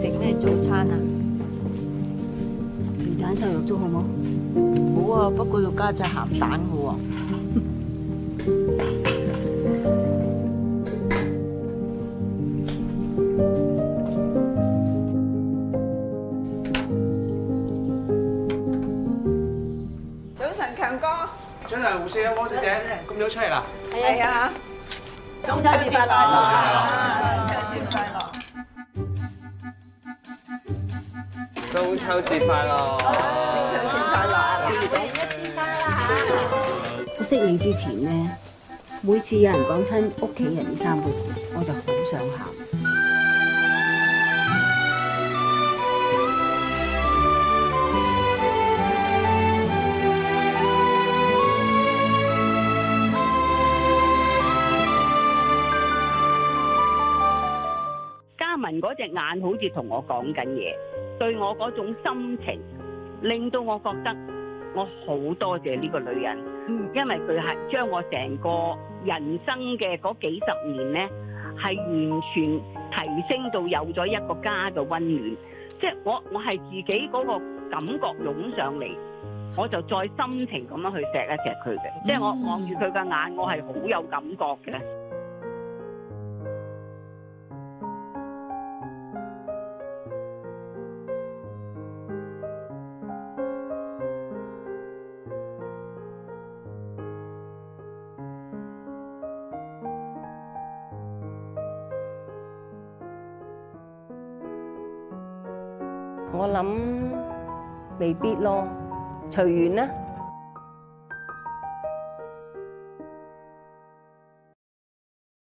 食咩早餐啊？魚蛋瘦肉粥好冇？好啊，不過要加隻鹹蛋嘅喎。早晨，強哥。早晨，胡小姐，小姐，咁早出嚟啦？係啊。中秋節快樂！中秋節快樂！中秋節快樂！中秋節快樂啊！一支花啦嚇！我識你之前咧，每次有人講親屋企人呢三個字，我就好想喊。嘉文嗰隻眼好似同我講緊嘢，對我嗰種心情，令到我覺得我好多謝呢個女人，因為佢係將我成個人生嘅嗰幾十年呢，係完全提升到有咗一個家嘅溫暖，即係我係自己嗰個感覺湧上嚟，我就再深情咁樣去錫一錫佢嘅，即係我望住佢嘅眼，我係好有感覺嘅。我諗未必咯，隨緣啦。